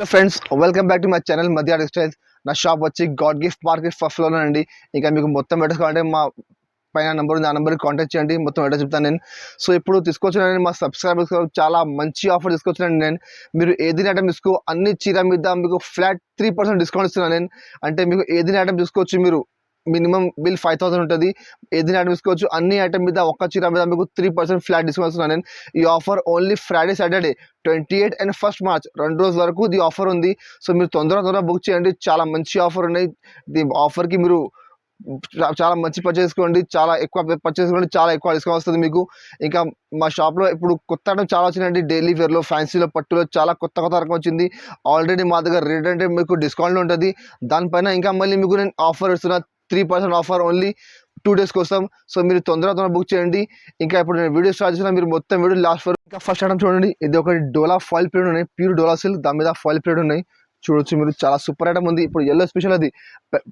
Friends welcome back to my channel మధ్య textiles. నా shop వచ్చి God gift market first floor అండి. ఇంకా మీకు మొత్తం అడ్రస్ కావాలంటే మా పైన నెంబర్ ఉంది, ఆ నెంబర్కి కాంటాక్ట్ చేయండి. మొత్తం అడ్రస్ చెప్తాను నేను. సో ఇప్పుడు తీసుకొచ్చిన మా సబ్స్క్రైబర్స్ చాలా మంచి ఆఫర్ తీసుకొచ్చానండి నేను. మీరు ఏదైనా ఐటమ్ తీసుకో, అన్ని చీర మీద మీకు ఫ్లాట్ 3% డిస్కౌంట్ ఇస్తున్నాను నేను. అంటే మీకు ఏదైనా ఐటమ్ తీసుకోవచ్చు, మీరు మినిమం బిల్ 5000 ఉంటుంది. ఏదైనా ఐటమ్ తీసుకోవచ్చు, అన్ని ఐటమ్ మీద ఒక్క చీర మీద మీకు 3% ఫ్లాట్ డిస్కౌంట్ ఇస్తున్నాను నేను. ఈ offer only Friday Saturday 28 and 1 March 2 రోజుల వరకు ఈ ఆఫర్ ఉంది. సో మీరు తొందరగా బుక్ చేయండి, చాలా మంచి ఆఫర్ ఉన్నాయి. ఈ ఆఫర్కి మీరు చాలా మంచి పర్చేస్ చేసుకోండి, చాలా ఎక్కువ పర్చేస్ చేసుకోండి, చాలా ఎక్కువ డిస్కౌంట్ వస్తుంది మీకు. ఇంకా మా షాప్లో ఇప్పుడు కొత్త ఐటమ్ చాలా వచ్చినాయండి. డైలీ వేర్లో, ఫ్యాన్సీలో, పట్టులో చాలా కొత్త రకం వచ్చింది. ఆల్రెడీ మా దగ్గర రేట్ అంటే మీకు డిస్కౌంట్లో ఉంటుంది. దానిపైన ఇంకా మళ్ళీ మీకు నేను ఆఫర్ ఇస్తున్నా, 3% ఆఫర్ ఓన్లీ 2 days కోసం. సో మీరు తొందరగా బుక్ చేయండి. ఇంకా ఇప్పుడు నేను వీడియో స్టార్ట్ చేసిన, మీరు మొత్తం వీడియో లాస్ట్ వరకు. ఇంకా ఫస్ట్ ఐటమ్ చూడండి, ఇది ఒకటి డోలా ఫాయిల్ ప్లేట్ ఉన్నాయి, ప్యూర్ డోలా సిల్క్, దాని మీద ఫాయిల్ ప్లేట్ ఉన్నాయి. చూడొచ్చు మీరు, చాలా సూపర్ ఐటమ్ ఉంది. ఇప్పుడు ఎల్లో స్పెషల్ అది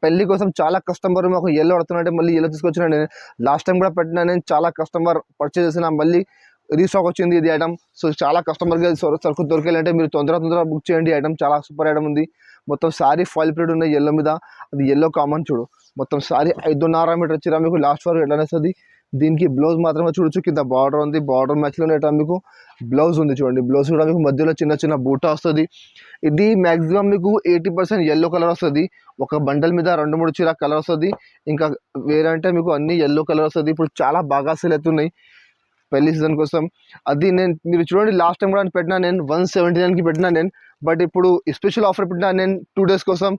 పెళ్లి కోసం చాలా కస్టమర్ మాకు ఎల్లో అడుగుతున్నారంటే మళ్ళీ ఎల్లో తీసుకొచ్చిన నేను. లాస్ట్ టైం కూడా పెట్టినా నేను, చాలా కస్టమర్ పర్చేస్ చేసిన, మళ్ళీ రీస్టాక్ వచ్చింది ఇది ఐటమ్. సో చాలా కస్టమర్కి సరుకు దొరికేయాలంటే మీరు తొందరగా బుక్ చేయండి. ఐటమ్ చాలా సూపర్ ఐటమ్ ఉంది. మొత్తం సారీ ఫాయిల్ ప్లేట్ ఉన్నాయి ఎల్లో మీద, అది ఎల్లో కామన్. చూడు మొత్తం సారీ 5.5 మీటర్ వచ్చిరా మీకు, లాస్ట్ వరకు ఎట్లా వస్తుంది. దీనికి బ్లౌజ్ మాత్రమే చూడొచ్చు, కింద బార్డర్ ఉంది, బార్డర్ మ్యాచ్లోనే ఎట్లా మీకు బ్లౌజ్ ఉంది. చూడండి బ్లౌజ్ కూడా మీకు మధ్యలో చిన్న బూటా వస్తుంది. ఇది మ్యాక్సిమం మీకు 80% ఎల్లో కలర్ వస్తుంది. ఒక బండల్ మీద 2-3 చీర కలర్ వస్తుంది. ఇంకా వేరే అంటే మీకు అన్ని ఎల్లో కలర్ వస్తుంది. ఇప్పుడు చాలా బాగా సేల్ అవుతున్నాయి పెళ్లి సీజన్ కోసం. అది నేను, మీరు చూడండి లాస్ట్ టైం కూడా పెట్టినా నేను 179కి పెట్టినా నేను. బట్ ఇప్పుడు స్పెషల్ ఆఫర్ పెట్టినా నేను 2 days కోసం,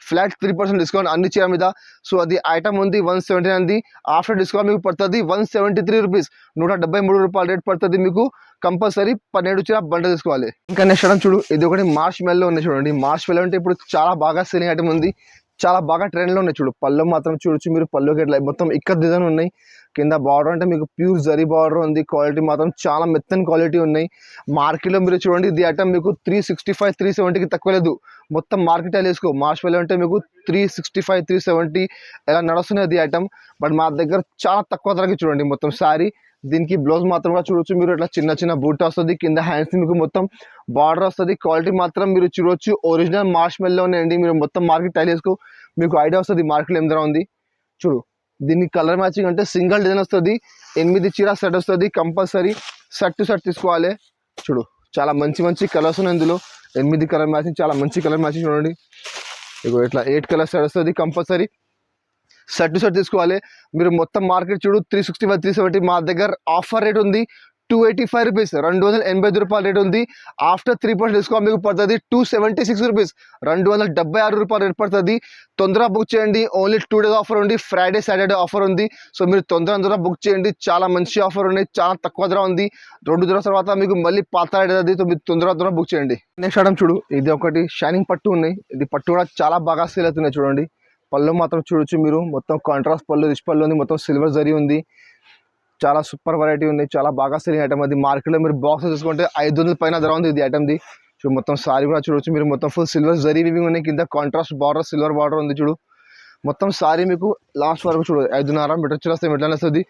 ఫ్లాట్ 3% డిస్కౌంట్ అన్ని చీర మీద. సో అది ఐటమ్ ఉంది 179, ఆఫ్టర్ డిస్కౌంట్ మీకు పడుతుంది 173 రూపీస్, 173 రూపాయలు రేట్ పడుతుంది మీకు. కంపల్సరీ 12 చీర బండ తీసుకోవాలి. ఇంకా నెక్స్ట్ ఐటమ్ చూడు, ఇది ఒకటి మార్ష్ మెల్లో ఉంది. చూడండి మార్ష్ మెల్లో అంటే ఇప్పుడు చాలా బాగా సేలింగ్ ఐటమ్ ఉంది, చాలా బాగా ట్రెండ్లో ఉన్నాయి. చూడు పళ్ళు మాత్రం చూడొచ్చు మీరు, పళ్ళుకి ఎట్లా మొత్తం ఇక్కడ డిజైన్ ఉన్నాయి. కింద బార్డర్ అంటే మీకు ప్యూర్ జరీ బార్డర్ ఉంది. క్వాలిటీ మాత్రం చాలా మెత్తని క్వాలిటీ ఉన్నాయి. మార్కెట్లో మీరు చూడండి ఇది ఐటమ్ మీకు 365, 370కి తక్కువ లేదు. మొత్తం మార్కెట్ వేసుకో, మార్చ్ వెళ్ళి అంటే మీకు 365, 370 ఎలా నడుస్తున్నాయి అది ఐటమ్. బట్ మా దగ్గర చాలా తక్కువ ధరకి చూడండి మొత్తం శారీ. దీనికి బ్లౌజ్ మాత్రం కూడా చూడొచ్చు మీరు, ఇట్లా చిన్న బూట్ వస్తుంది. కింద హ్యాండ్స్ మీకు మొత్తం బార్డర్ వస్తుంది. క్వాలిటీ మాత్రం మీరు చూడొచ్చు, ఒరిజినల్ మార్ష్ మెల్లోనే అండి. మీరు మొత్తం మార్కెట్ టైల్ వేసుకో, మీకు ఐడియా వస్తుంది మార్కెట్లో ఏం ధర ఉంది. చూడు దీనికి కలర్ మ్యాచింగ్ అంటే సింగిల్ డిజైన్ వస్తుంది, 8 చీర సెట్ వస్తుంది. కంపల్సరీ సెట్ టు సెట్ తీసుకోవాలి. చూడు చాలా మంచి కలర్స్ ఉన్నాయి ఇందులో, 8 కలర్ మ్యాచింగ్, చాలా మంచి కలర్ మ్యాచింగ్. చూడండి ఇగో ఇట్లా 8 కలర్ సెట్ వస్తుంది. కంపల్సరీ సెట్ టు సెట్ తీసుకోవాలి. మీరు మొత్తం మార్కెట్ చూడు 365, 370, మా దగ్గర ఆఫర్ రేట్ ఉంది 285 రూపీస్, 285 రూపాయల రేట్ ఉంది. ఆఫ్టర్ 3% డిస్కౌంట్ మీకు పడుతుంది 276 రూపీస్, 276 రూపాయలు రేట్ పడుతుంది. తొందరగా బుక్ చేయండి, ఓన్లీ 2 days ఆఫర్ ఉంది, ఫ్రైడే సాటర్డే ఆఫర్ ఉంది. సో మీరు తొందరగా బుక్ చేయండి, చాలా మంచి ఆఫర్ ఉన్నాయి, చాలా తక్కువ ధర ఉంది. 2 days తర్వాత మీకు మళ్ళీ పాత రేట్ అది. సో మీరు తొందరగా బుక్ చేయండి. నెక్స్ట్ ఐటమ్ చూడు, ఇది ఒకటి షైనింగ్ పట్టు ఉన్నాయి. ఇది పట్టు కూడా చాలా బాగా సేల్ అవుతున్నాయి. చూడండి పళ్ళు మాత్రం చూడొచ్చు మీరు, మొత్తం కాంట్రాస్ట్ పళ్ళు, రిచ్ పళ్ళు ఉంది, మొత్తం సిల్వర్ జరీ ఉంది. చాలా సూపర్ వెరైటీ ఉంది, చాలా బాగా సెలింగ్ ఐటమ్. అది మార్కెట్లో మీరు బాక్స్ చూసుకుంటే 500 పైన ధర ఉంది ఇది ఐటమ్ది. చూడు మొత్తం సారీ కూడా చూడొచ్చు మీరు, మొత్తం ఫుల్ సిల్వర్ జరీ వివింగ్ ఉన్నాయి. కింద కాంట్రాస్ట్ బార్డర్, సిల్వర్ బార్డర్ ఉంది. చూడు మొత్తం సారీ మీకు లాస్ట్ వరకు చూడు 5.5 మీటర్ వస్తే ఎట్లా వస్తుంది.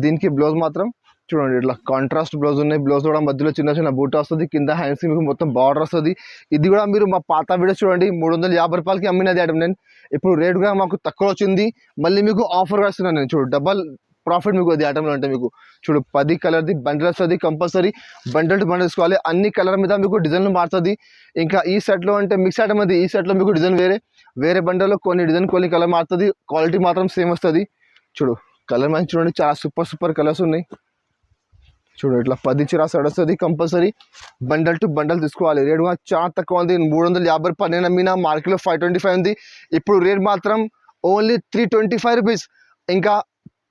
దీనికి బ్లౌజ్ మాత్రం చూడండి ఇట్లా కాంట్రాస్ట్ బ్లౌజ్ ఉన్నాయి. బ్లౌజ్ కూడా మధ్యలో చిన్న బూట వస్తుంది. కింద హ్యాండ్స్ మీకు మొత్తం బార్డర్ వస్తుంది. ఇది కూడా మీరు మా పాత వీడియోస్ చూడండి, 350 రూపాయలకి అమ్మినది ఐటమ్ నేను. ఇప్పుడు రేట్ కూడా మాకు తక్కువ వచ్చింది, మళ్ళీ మీకు ఆఫర్ వేస్తున్నాను నేను. చూడు డబల్ ప్రాఫిట్ మీకు అది ఐటమ్లో అంటే. మీకు చూడు 10 కలర్ది బండిల్ వస్తుంది. కంపల్సరీ బండిల్ టు బండిల్ తీసుకోవాలి. అన్ని కలర్ మీద మీకు డిజైన్లు మారుతుంది. ఇంకా ఈ సెట్లో అంటే మిక్స్ ఐటమ్ అది, ఈ సెట్లో మీకు డిజైన్ వేరే బండిల్లో కొన్ని డిజైన్ కొన్ని కలర్ మారుతుంది. క్వాలిటీ మాత్రం సేమ్ వస్తుంది. చూడు కలర్ మ్యాచ్ చూడండి, చాలా సూపర్ కలర్స్ ఉన్నాయి. చూడు ఇట్లా 10 చీర సెట్ వస్తుంది. కంపల్సరీ బండల్ టు బండల్ తీసుకోవాలి. రేట్ కూడా చాలా తక్కువ ఉంది, 350 రూపాయలు. నేను అమ్మిన మార్కెట్లో 525 ఉంది. ఇప్పుడు రేట్ మాత్రం ఓన్లీ 325 రూపీస్. ఇంకా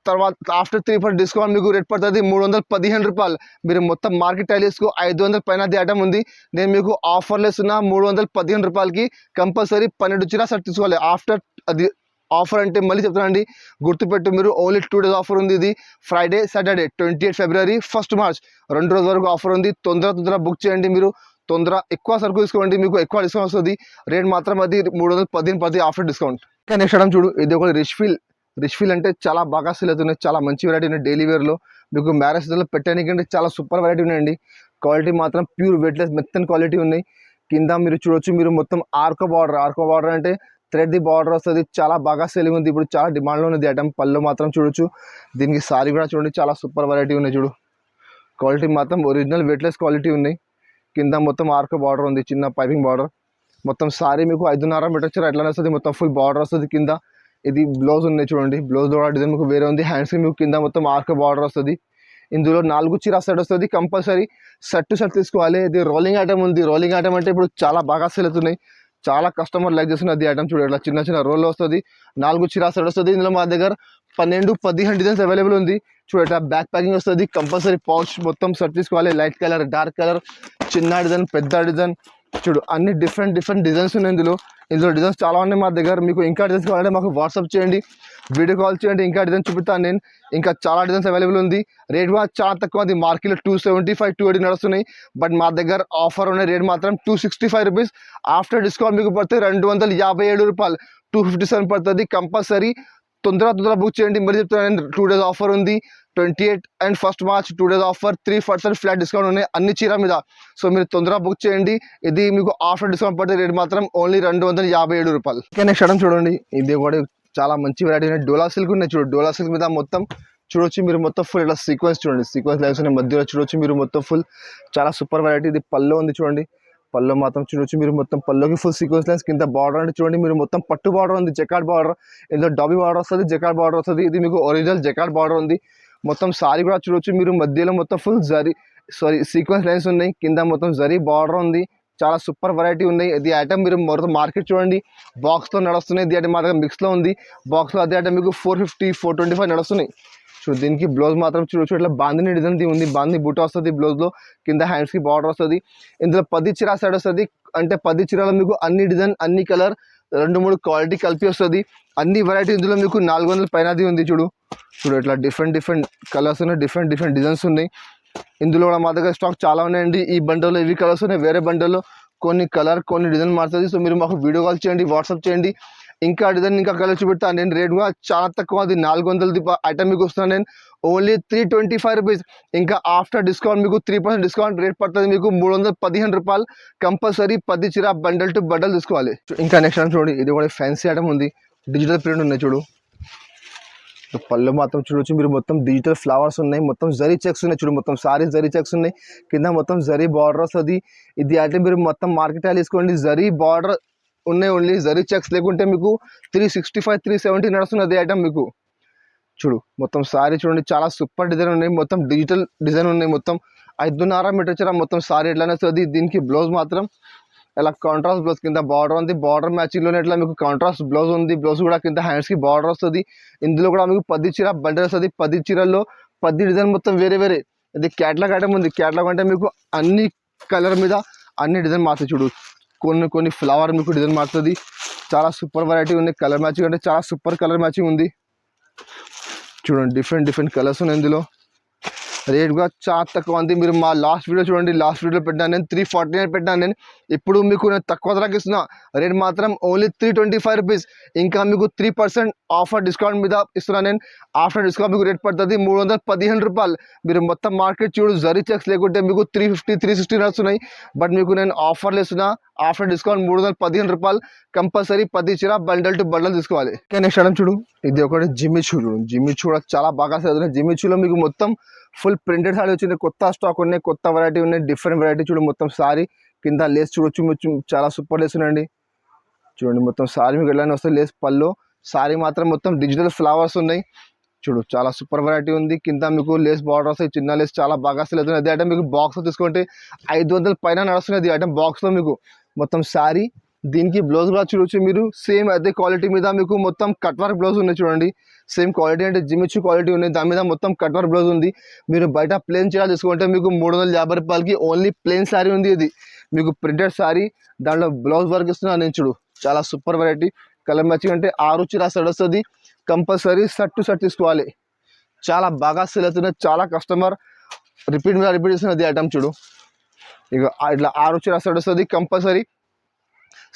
తర్వాత ఆఫ్టర్ 3% డిస్కౌంట్ మీకు రేట్ పడుతుంది 315 రూపాయలు. మీరు మొత్తం మార్కెట్ టైల్స్కు 500 పైన ఐటమ్ ఉంది. నేను మీకు ఆఫర్లు ఇస్తున్నా 315 రూపాయలకి. కంపల్సరీ 12 చీర సెట్ తీసుకోవాలి. ఆఫ్టర్ అది ఆఫర్ అంటే మళ్ళీ చెప్తానండి, గుర్తుపెట్టు మీరు, ఓన్లీ 2 days ఆఫర్ ఉంది. ఇది ఫ్రైడే సాటర్డే 28 ఫిబ్రవరి 1 మార్చ్ 2 రోజుల వరకు ఆఫర్ ఉంది. తొందర బుక్ చేయండి మీరు, ఎక్కువ సరుకు తీసుకోండి, మీకు ఎక్కువ డిస్కౌంట్ వస్తుంది. రేట్ మాత్రం అది 315 ఆఫ్టర్ డిస్కౌంట్. ఇంకా నెక్స్ట్ ఐటమ్ చూడు, ఇది ఒక రిచ్ ఫీల్ అంటే చాలా బాగా సేల్ అవుతున్నాయి. చాలా మంచి వెరైటీ ఉన్నాయి. డైలీ వేర్లో మీకు మ్యారేజ్ సీజన్లో పెట్టడానికి అంటే చాలా సూపర్ వెరైటీ ఉన్నాయండి. క్వాలిటీ మాత్రం ప్యూర్ వెయిట్లెస్ మెత్తని క్వాలిటీ ఉన్నాయి. కింద మీరు చూడొచ్చు, మీరు మొత్తం ఆర్కో బార్డర్ అంటే థ్రెడ్ ది బార్డర్ వస్తుంది. చాలా బాగా సెలింగ్ ఉంది, ఇప్పుడు చాలా డిమాండ్లో ఉంది ఐటమ్. పళ్ళు మాత్రం చూడొచ్చు, దీనికి సారీ కూడా చూడండి, చాలా సూపర్ వెరైటీ ఉన్నాయి. చూడు క్వాలిటీ మాత్రం ఒరిజినల్ వెయిట్లెస్ క్వాలిటీ ఉన్నాయి. కింద మొత్తం ఆర్కో బార్డర్ ఉంది, చిన్న పైపింగ్ బార్డర్. మొత్తం సారీ మీకు 5.5 మీటర్ చీర ఎట్లా వస్తుంది, మొత్తం ఫుల్ బార్డర్ వస్తుంది. కింద ఇది బ్లౌజ్ ఉన్నాయి చూడండి, బ్లౌజ్ కూడా డిజైన్ మీకు వేరే ఉంది. హ్యాండ్స్కి మీకు కింద మొత్తం ఆర్కో బార్డర్ వస్తుంది. ఇందులో 4 చీర సెట్ వస్తుంది. కంపల్సరీ సెట్ తీసుకోవాలి. ఇది రోలింగ్ ఐటమ్ ఉంది. రోలింగ్ ఐటమ్ అంటే ఇప్పుడు చాలా బాగా సేల్ అవుతున్నాయి, చాలా కస్టమర్ లైక్ చేస్తున్నది ఐటమ్. చూడండి ఇట్లా చిన్న చిన్న రోల్ వస్తుంది, 4 చీర సెట్ వస్తుంది. ఇందులో మా దగ్గర 12-15 డిజైన్స్ అవైలబుల్ ఉంది. చూడండి ఇట్లా బ్యాక్ ప్యాకింగ్ వస్తుంది. కంపల్సరీ పౌచ్ మొత్తం సెట్ తీసుకోవాలి. లైట్ కలర్, డార్క్ కలర్, చిన్న డిజైన్, పెద్ద డిజైన్, చూడు అన్ని డిఫరెంట్ డిజైన్స్ ఉన్నాయి. ఇందులో డిజైన్స్ చాలా ఉన్నాయి మా దగ్గర. మీకు ఇంకా డిజైన్స్ కావాలంటే మాకు వాట్సాప్ చేయండి, వీడియో కాల్ చేయండి, ఇంకా డిజైన్ చూపిస్తాను నేను. ఇంకా చాలా డిజైన్స్ అవైలబుల్ ఉంది. రేట్ కూడా చాలా తక్కువ ఉంది. మార్కెట్లో 275, 280 నడుస్తున్నాయి. బట్ మా దగ్గర ఆఫర్ ఉన్న రేట్ మాత్రం 265 రూపీస్. ఆఫ్టర్ డిస్కౌంట్ మీకు పడితే 257 రూపాయలు, 257 పడుతుంది. కంపల్సరీ తొందరగా బుక్ చేయండి. మరి చెప్తున్నాను, 2 days ఆఫర్ ఉంది. 28 and 1st March 2 days offer, 3% flat discount ఉన్నాయి అన్ని చీర మీద. సో మీరు తొందరగా బుక్ చేయండి. ఇది మీకు ఆఫర్ డిస్కౌంట్ పడితే రేట్ మాత్రం ఓన్లీ 257 రూపాయలు. నెక్స్ట్ ఐటమ్ చూడండి, ఇది కూడా చాలా మంచి వెరైటీ ఉన్నాయి. డోలా సిల్క్ ఉన్నాయి. చూడు డోలా సిల్క్ మీద మొత్తం చూడొచ్చు మీరు, మొత్తం ఫుల్ ఇట్లా సీక్వెన్స్ చూడండి, సీక్వెన్స్ లైన్స్ ఉన్నాయి మధ్యలో చూడొచ్చు మీరు, మొత్తం ఫుల్ చాలా సూపర్ వెరైటీ. ఇది పల్లో ఉంది చూడండి, పల్లో మాత్రం చూడొచ్చు మీరు, మొత్తం పల్లోకి ఫుల్ సీక్వెన్స్ లైన్స్. కింద బార్డర్ అంటే చూడండి మీరు, మొత్తం పట్టు బార్డర్ ఉంది, జకార్డ్ బార్డర్. ఇందులో డబీ బార్డర్ వస్తుంది, జకార్డ్ బార్డర్ వస్తుంది. ఇది మీకు ఒరిజినల్ జకార్డ్ బార్డర్ ఉంది. మొత్తం సారీ కూడా చూడొచ్చు మీరు, మధ్యలో మొత్తం ఫుల్ సీక్వెన్స్ లైన్స్ ఉన్నాయి. కింద మొత్తం జరీ బార్డర్ ఉంది. చాలా సూపర్ వెరైటీ ఉన్నాయి. ఇది ఐటమ్ మీరు మొత్తం మార్కెట్ చూడండి, బాక్స్లో నడుస్తున్నాయి. ఇది ఐటమ్ మా దగ్గర మిక్స్లో ఉంది. బాక్స్లో అదే ఐటమ్ మీకు 450, 425 నడుస్తున్నాయి. చూడు దీనికి బ్లౌజ్ మాత్రం చూడొచ్చు, ఇట్లా బాందిని డిజైన్ ఉంది, బాందిని బూట వస్తుంది బ్లౌజ్లో. కింద హ్యాండ్స్కి బార్డర్ వస్తుంది. ఇందులో 10 చీర సైడ్ వస్తుంది. అంటే 10 చీరలో మీకు అన్ని డిజైన్, అన్ని కలర్, 2-3 క్వాలిటీ కలిపి వస్తుంది. అన్ని వెరైటీ ఇందులో మీకు 400 పైనది ఉంది. చూడు ఇట్లా డిఫరెంట్ కలర్స్ ఉన్నాయి, డిఫరెంట్ డిజైన్స్ ఉన్నాయి. ఇందులో కూడా మా దగ్గర స్టాక్ చాలా ఉన్నాయండి. ఈ బండల్లో ఇవి కలర్స్ ఉన్నాయి, వేరే బండల్లో కొన్ని కలర్, కొన్ని డిజైన్ మారుతుంది. సో మీరు మాకు వీడియో కాల్ చేయండి, వాట్సాప్ చేయండి. ఇంకా డిజైన్, ఇంకా కలర్ చూపెడతాను నేను. రేట్ కూడా చాలా తక్కువ, అది 400 ఐటమ్ మీకు వస్తున్నాను నేను ఓన్లీ 325 రూపీస్. ఇంకా ఆఫ్టర్ డిస్కౌంట్ మీకు 3% డిస్కౌంట్ రేట్ పడుతుంది మీకు 315 రూపాయలు. కంపల్సరీ 10 చీర బండల్ టు బండల్ తీసుకోవాలి. ఇంకా నెక్స్ట్ ఐటమ్ చూడండి, ఇది కూడా ఫ్యాన్సీ ఐటమ్ ఉంది, డిజిటల్ ప్రింట్ ఉన్నాయి. చూడు పళ్ళు మాత్రం చూడొచ్చు మీరు, మొత్తం డిజిటల్ ఫ్లవర్స్ ఉన్నాయి, మొత్తం జరీ చెక్స్ ఉన్నాయి. చూడు మొత్తం సారీ జరీ చెక్స్ ఉన్నాయి. కింద మొత్తం జరీ బార్డర్ వస్తుంది. ఇది అయితే మీరు మొత్తం మార్కెట్ తీసుకోండి, జరీ బార్డర్ ఉన్నాయి ఓన్లీ, జరీ చెక్స్ లేకుంటే మీకు 365, 370 నడుస్తున్నది ఐటమ్ మీకు. చూడు మొత్తం సారీ చూడండి, చాలా సూపర్ డిజైన్ ఉన్నాయి, మొత్తం డిజిటల్ డిజైన్ ఉన్నాయి. మొత్తం 5.5 మీటర్ చీర మొత్తం సారీ ఎట్లానే వస్తుంది. దీనికి బ్లౌజ్ మాత్రం ఇలా కాంట్రాస్ట్ బ్లౌజ్, కింద బార్డర్ ఉంది, బార్డర్ మ్యాచింగ్లోనే ఇట్లా మీకు కాంట్రాస్ట్ బ్లౌజ్ ఉంది. బ్లౌజ్ కూడా కింద హ్యాండ్స్కి బార్డర్ వస్తుంది. ఇందులో కూడా మీకు 10 చీర బండల్ వస్తుంది. 10 చీరల్లో 10 డిజైన్ మొత్తం వేరే. ఇది క్యాట్లాగ్ ఐటమ్ ఉంది. క్యాట్లాగ్ అంటే మీకు అన్ని కలర్ మీద అన్ని డిజైన్ మారుతుంది. చూడు కొన్ని ఫ్లవర్ మీకు డిజైన్ మారుతుంది. చాలా సూపర్ వెరైటీ ఉంది. కలర్ మ్యాచింగ్ అంటే చాలా సూపర్ కలర్ మ్యాచింగ్ ఉంది. చూడండి డిఫరెంట్ కలర్స్ ఉన్నాయి ఇందులో. రేట్ కూడా చాలా తక్కువ ఉంది. మీరు మా లాస్ట్ వీడియో చూడండి, లాస్ట్ వీడియో పెట్టాను నేను 349 పెట్టాను నేను. ఇప్పుడు మీకు నేను తక్కువ ధరకి ఇస్తున్నా. రేట్ మాత్రం ఓన్లీ 325 రూపీస్. ఇంకా మీకు 3% ఆఫర్ డిస్కౌంట్ మీద ఇస్తున్నా నేను. ఆఫ్టర్ డిస్కౌంట్ మీకు రేట్ పడుతుంది 315 రూపాయలు. మీరు మొత్తం మార్కెట్ చూడు, జరీ చెక్స్ లేకుంటే మీకు 350, 360 వస్తున్నాయి. బట్ మీకు నేను ఆఫర్లు ఇస్తున్నా. ఆఫ్టర్ డిస్కౌంట్ 315 రూపాయలు. కంపల్సరీ 10 చీర బండల్ టు బండల్ తీసుకోవాలి. నెక్స్ట్ ఐటమ్ చూడు, ఇది ఒకటి జిమ్మిచూ. చూడు జిమ్మిచూ కూడా చాలా బాగా చదువుతున్నాయి. జిమ్మిచూలో మీకు మొత్తం ఫుల్ ప్రింటెడ్ సారీ వచ్చింది. కొత్త స్టాక్ ఉన్నాయి, కొత్త వెరైటీ ఉన్నాయి, డిఫరెంట్ వెరైటీ. చూడు మొత్తం సారీ కింద లేస్ చూడొచ్చు, చాలా సూపర్ లేస్ ఉన్నాయండి. చూడండి మొత్తం సారీ మీకు ఎలానే వస్తుంది. లేస్ పళ్ళు, సారీ మాత్రం మొత్తం డిజిటల్ ఫ్లవర్స్ ఉన్నాయి. చూడు చాలా సూపర్ వెరైటీ ఉంది. కింద మీకు లేస్ బార్డర్ వస్తాయి, చిన్న లేస్, చాలా బాగా సెల్ అవుతుంది. అదే ఐటమ్ మీకు బాక్స్లో తీసుకుంటే 500 పైన నడుస్తున్నది ఐటమ్ బాక్స్లో మీకు. మొత్తం సారీ, దీనికి బ్లౌజ్ కూడా చూడొచ్చు మీరు. సేమ్ అదే క్వాలిటీ మీద మీకు మొత్తం కట్ వర్క్ బ్లౌజ్ ఉన్నాయి. చూడండి సేమ్ క్వాలిటీ అంటే జిమ్మిచూ క్వాలిటీ ఉన్నాయి. దాని మీద మొత్తం కట్ వర్క్ బ్లౌజ్ ఉంది. మీరు బయట ప్లేన్ చీర తీసుకుంటే మీకు 350 రూపాయలకి ఓన్లీ ప్లేన్ శారీ ఉంది. ఇది మీకు ప్రింటెడ్ శారీ, దాంట్లో బ్లౌజ్ వర్క్ ఇస్తున్నాను నేను. చూడు చాలా సూపర్ వెరైటీ. కలర్ మ్యాచింగ్ అంటే 6 చీర సెట్ వస్తుంది. కంపల్సరీ సెట్ టు సెట్ తీసుకోవాలి. చాలా బాగా సెల్ అవుతున్నాయి. చాలా కస్టమర్ రిపీట్ చేస్తున్నది ఐటమ్. చూడు ఇక ఇట్లా 6 చీర సెట్ వస్తుంది. కంపల్సరీ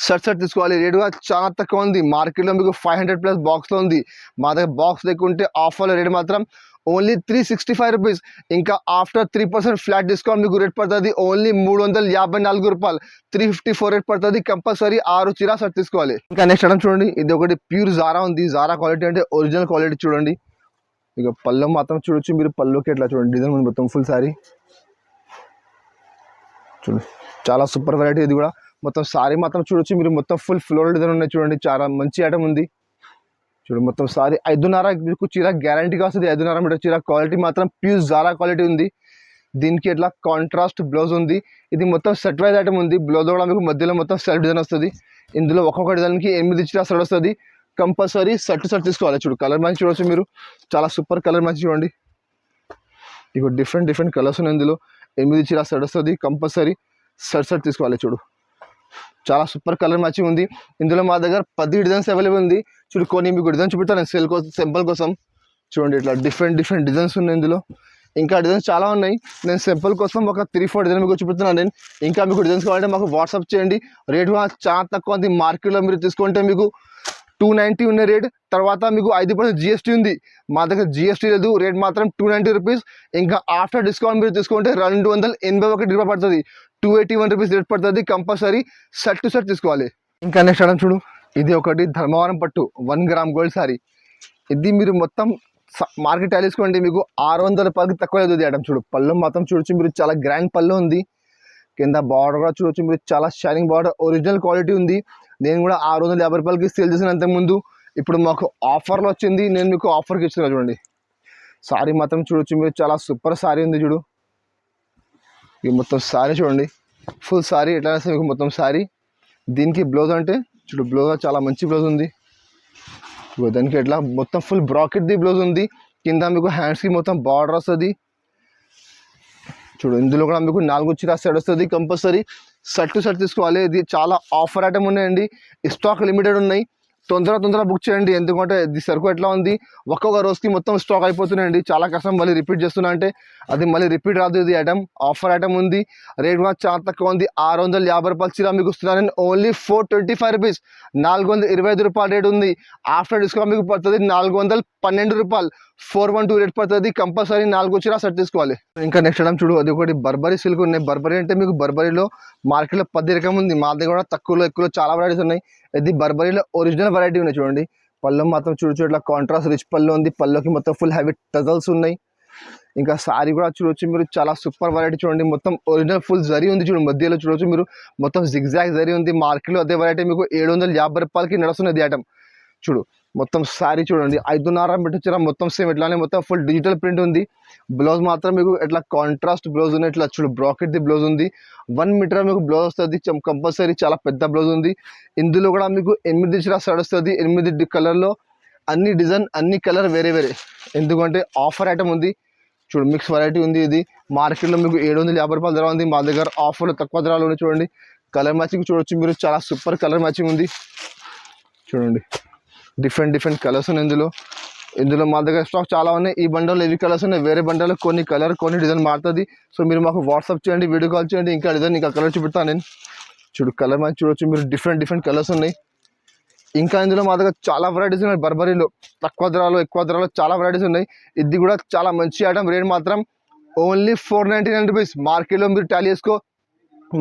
సెట్ తీసుకోవాలి. రేట్ కూడా చాలా తక్కువ ఉంది. మార్కెట్లో మీకు 500+ బాక్స్లో ఉంది. మా దగ్గర బాక్స్ లేకుంటే ఆఫర్లో రేట్ మాత్రం ఓన్లీ 365 రూపీస్. ఇంకా ఆఫ్టర్ 3% ఫ్లాట్ డిస్కౌంట్ మీకు రేట్ పడుతుంది ఓన్లీ 354 రూపాయలు. 354 రేట్ పడుతుంది. కంపల్సరీ 6 చీరా సెట్ తీసుకోవాలి. ఇంకా నెక్స్ట్ ఐటమ్ చూడండి, ఇది ఒకటి ప్యూర్ జారా ఉంది. జారా క్వాలిటీ అంటే ఒరిజినల్ క్వాలిటీ చూడండి. ఇక పళ్ళు మాత్రం చూడొచ్చు మీరు, పళ్ళుకి ఎట్లా చూడండి డిజైన్ ఉంది మొత్తం ఫుల్ సారీ చూడండి, చాలా సూపర్ వెరైటీ. ఇది కూడా మొత్తం సారీ మాత్రం చూడొచ్చు మీరు, మొత్తం ఫుల్ ఫ్లోరల్ డిజైన్ ఉన్నాయి చూడండి, చాలా మంచి ఐటమ్ ఉంది చూడండి. మొత్తం సారీ 5.5 మీకు చీర గ్యారంటీగా వస్తుంది. 5.5 మీటర్ చీర, క్వాలిటీ మాత్రం ప్యూర్ జారా క్వాలిటీ ఉంది. దీనికి ఎట్లా కాంట్రాస్ట్ బ్లౌజ్ ఉంది. ఇది మొత్తం సెట్ వైజ్ ఐటమ్ ఉంది. బ్లౌజ్ కూడా మీకు మధ్యలో మొత్తం సెల్ఫ్ డిజైన్ వస్తుంది. ఇందులో ఒక్కొక్క డిజైన్కి 8 చీర సెట్ వస్తుంది. కంపల్సరీ సెట్ తీసుకోవాలి. చూడు కలర్ మ్యాచ్ చూడవచ్చు మీరు, చాలా సూపర్ కలర్ మ్యాచ్ చూడండి. ఇక డిఫరెంట్ కలర్స్ ఉన్నాయి ఇందులో. 8 చీర సెట్ వస్తుంది. కంపల్సరీ సెట్ తీసుకోవాలి. చూడు చాలా సూపర్ కలర్ మ్యాచింగ్ ఉంది. ఇందులో మా దగ్గర 10 డిజైన్స్ అవైలబుల్ ఉంది. చూడు కొన్ని మీకు డిజైన్ చూపిస్తాను నేను సేల్ కోసం, సింపుల్ కోసం. చూడండి ఇట్లా డిఫరెంట్ డిజైన్స్ ఉన్నాయి ఇందులో. ఇంకా డిజైన్స్ చాలా ఉన్నాయి. నేను సింపుల్ కోసం ఒక 3-4 డిజైన్ మీకు చూపిస్తున్నాను నేను. ఇంకా మీకు డిజైన్స్ కావాలంటే మాకు వాట్సాప్ చేయండి. రేట్ కూడా చాలా తక్కువ ఉంది. మార్కెట్లో మీరు తీసుకుంటే మీకు 290 ఉన్న రేట్, తర్వాత మీకు 5% GST ఉంది. మా దగ్గర GST లేదు. రేట్ మాత్రం 290 రూపీస్. ఇంకా ఆఫ్టర్ డిస్కౌంట్ మీరు తీసుకుంటే 281 రూపాయలు పడుతుంది. 281 రూపీస్ రేట్ పడుతుంది. కంపల్సరీ సెట్ తీసుకోవాలి. ఇంకా నెక్స్ట్ ఐటమ్ చూడు, ఇది ఒకటి ధర్మవరం పట్టు 1 గ్రామ్ గోల్డ్ సారీ. ఇది మీరు మొత్తం మార్కెట్ తీసుకోండి మీకు 600 రూపాయలకి తక్కువ లేదు. ఇది ఐటమ్ చూడు, పళ్ళు మాత్రం చూడొచ్చు మీరు, చాలా గ్రాండ్ పళ్ళు ఉంది. కింద బార్డర్ కూడా చూడొచ్చు మీరు, చాలా షైనింగ్ బార్డర్, ఒరిజినల్ క్వాలిటీ ఉంది. నేను కూడా 650 రూపాయలకి సేల్ చేసిన అంతకుముందు. ఇప్పుడు మాకు ఆఫర్లో వచ్చింది, నేను మీకు ఆఫర్కి ఇచ్చిన చూడండి. సారీ మాత్రం చూడొచ్చు మీరు, చాలా సూపర్ సారీ ఉంది చూడు. ఇది మొత్తం సారీ చూడండి, ఫుల్ సారీ ఎట్లా వేస్తే మీకు మొత్తం సారీ. దీనికి బ్లౌజ్ అంటే చూడు, బ్లౌజ్ చాలా మంచి బ్లౌజ్ ఉంది. దానికి ఎట్లా మొత్తం ఫుల్ బ్రాకెట్ది బ్లౌజ్ ఉంది. కింద మీకు హ్యాండ్స్కి మొత్తం బార్డర్ వస్తుంది చూడు. ఇందులో కూడా మీకు 4 చీర సెట్ వస్తుంది. కంపల్సరీ సెట్ తీసుకోవాలి. ఇది చాలా ఆఫర్ ఐటమ్ ఉన్నాయండి, స్టాక్ లిమిటెడ్ ఉన్నాయి. తొందర బుక్ చేయండి. ఎందుకంటే ఇది సరుకు ఎట్లా ఉంది, ఒక్కొక్క రోజుకి మొత్తం స్టాక్ అయిపోతున్నాయండి. చాలా కష్టం మళ్ళీ రిపీట్ చేస్తున్నా అంటే అది మళ్ళీ రిపీట్ రాదు. ఇది ఐటమ్ ఆఫర్ ఐటమ్ ఉంది. రేట్ కూడా చాలా తక్కువ ఉంది. 650 రూపాయలు చీర మీకు ఇస్తున్నాను ఓన్లీ 425 రూపీస్. 425 రూపాయలు రేట్ ఉంది. ఆఫ్టర్ డిస్కౌంట్ మీకు పడుతుంది 412 రూపాయలు. 412 రేట్ పడుతుంది. కంపల్సరీ 4 చీర సెట్ తీసుకోవాలి. ఇంకా నెక్స్ట్ ఐటమ్ చూడు, అది ఒకటి బర్బరీ సిల్క్ ఉన్నాయి. బర్బరీ అంటే మీకు బర్బరీలో మార్కెట్లో 10 రకం ఉంది. మా దగ్గర కూడా తక్కువలో ఎక్కువలో చాలా వెరైటీస్ ఉన్నాయి. ఇది బర్బరీలో ఒరిజినల్ వెరైటీ ఉన్నాయి చూడండి. పళ్ళు మాత్రం చూడొచ్చు ఇట్లా కాంట్రాస్ట్ రిచ్ పళ్ళు ఉంది. పళ్ళుకి మొత్తం ఫుల్ హెవీ టజల్స్ ఉన్నాయి. ఇంకా సారీ కూడా చూడొచ్చు మీరు, చాలా సూపర్ వెరైటీ చూడండి. మొత్తం ఒరిజినల్ ఫుల్ జరీ ఉంది చూడండి, మధ్యలో చూడొచ్చు మీరు, మొత్తం జిగ్జాగ్ జరీ ఉంది. మార్కెట్లో అదే వెరైటీ మీకు 750 రూపాయలకి నడుస్తున్నది ఐటమ్ చూడు. మొత్తం సారీ చూడండి, 5.5 మీటర్ చీర, మొత్తం సేమ్ ఇట్లానే మొత్తం ఫుల్ డిజిటల్ ప్రింట్ ఉంది. బ్లౌజ్ మాత్రం మీకు ఇట్లా కాంట్రాస్ట్ బ్లౌజ్ ఉంది. ఇట్లా చూడు బ్రాకెట్ది బ్లౌజ్ ఉంది. 1 మీటర్ మీకు బ్లౌజ్ వస్తుంది. కంపల్సరీ చాలా పెద్ద బ్లౌజ్ ఉంది. ఇందులో కూడా మీకు 8 చీర సెట్ వస్తుంది. 8 కలర్లో, అన్ని డిజైన్ అన్ని కలర్ వేరే. ఎందుకంటే ఆఫర్ ఐటమ్ ఉంది చూడు, మిక్స్ వెరైటీ ఉంది. ఇది మార్కెట్లో మీకు 750 రూపాయలు ధర ఉంది. మా దగ్గర ఆఫర్లో తక్కువ ధరలు ఉన్నాయి చూడండి. కలర్ మ్యాచింగ్ చూడొచ్చు మీరు, చాలా సూపర్ కలర్ మ్యాచింగ్ ఉంది చూడండి. డిఫరెంట్ కలర్స్ ఉన్నాయి ఇందులో మా దగ్గర స్టాక్ చాలా ఉన్నాయి. ఈ బండల్లో ఇవి కలర్స్ ఉన్నాయి, వేరే బండల్లో కొన్ని కలర్ కొన్ని డిజైన్ మారుతుంది. సో మీరు మాకు వాట్సాప్ చేయండి, వీడియో కాల్ చేయండి. ఇంకా డిజైన్ ఇంకా కలర్ చూపిస్తాను నేను. చూడు కలర్ మ్యాచ్ చూడొచ్చు మీరు, డిఫరెంట్ కలర్స్ ఉన్నాయి. ఇంకా ఇందులో మా దగ్గర చాలా వెరైటీస్ ఉన్నాయి. బర్బరీలో తక్కువ ధరలో ఎక్కువ ధరలో చాలా వెరైటీస్ ఉన్నాయి. ఇది కూడా చాలా మంచి ఐటమ్. రేట్ మాత్రం ఓన్లీ 499 రూపీస్. మార్కెట్లో మీరు టాలీ చేసుకో,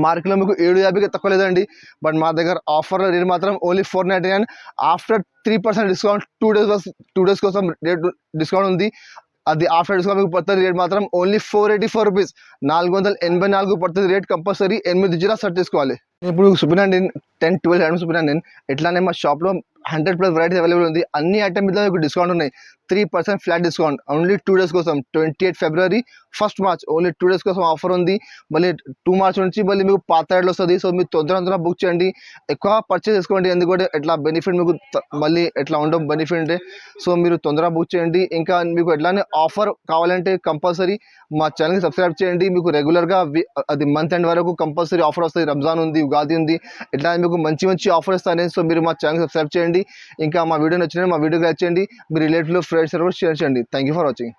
మార్కెట్లో మీకు 750కి తక్కువ లేదండి. బట్ మా దగ్గర ఆఫర్లో రేట్ మాత్రం ఓన్లీ 499. ఆఫ్టర్ 3% డిస్కౌంట్ 2 డేస్ కోసం రేట్ డిస్కౌంట్ ఉంది. అది ఆఫ్టర్ డిస్కౌంట్ మీకు పడుతుంది. రేట్ మాత్రం ఓన్లీ 484 రూపీస్. 484 పడుతుంది రేట్. కంపల్సరీ 8 చీర సెట్ తీసుకోవాలి. ఇప్పుడు చూపినాను నేను 10-12 ఐటమ్స్ చూపినాను నేను. ఎట్లానే మా షాప్లో 100+ వెరైటీస్ అవైలబుల్ ఉంది. అన్ని ఐటమ్ మీద మీకు డిస్కౌంట్ ఉన్నాయి. 3% ఫ్లాట్ డిస్కౌంట్ ఓన్లీ 2 డేస్ కోసం. 28 ఫిబ్రవరి 1 మార్చ్ ఓన్లీ 2 డేస్ కోసం ఆఫర్ ఉంది. మళ్ళీ 2 మార్చ్ నుంచి మళ్ళీ మీకు పాత రేట్లు వస్తుంది. సో మీరు తొందర బుక్ చేయండి, ఎక్కువ పర్చేస్ చేసుకోండి. ఎందుకంటే ఎట్లా బెనిఫిట్ మీకు మళ్ళీ ఎట్లా ఉండవు బెనిఫిట్. సో మీరు తొందరగా బుక్ చేయండి. ఇంకా మీకు ఎట్లానే ఆఫర్ కావాలంటే కంపల్సరీ మా ఛానల్కి సబ్స్క్రైబ్ చేయండి. మీకు రెగ్యులర్గా అది మంత్ ఎండ్ వరకు కంపల్సరీ ఆఫర్ వస్తుంది. రంజాన్ ఉంది, ఉగాది ఉంది, ఎట్లా మీకు మంచి ఆఫర్ ఇస్తాను. సో మీరు మా ఛానల్కి సబ్స్క్రైబ్ చేయండి. ఇంకా మా వీడియో నచ్చినా మా వీడియోకి లైక్ చేయండి. మీ రిలేటివ్లో ఫ్రెండ్స్ కూడా షేర్ చేయండి. Thank you for watching.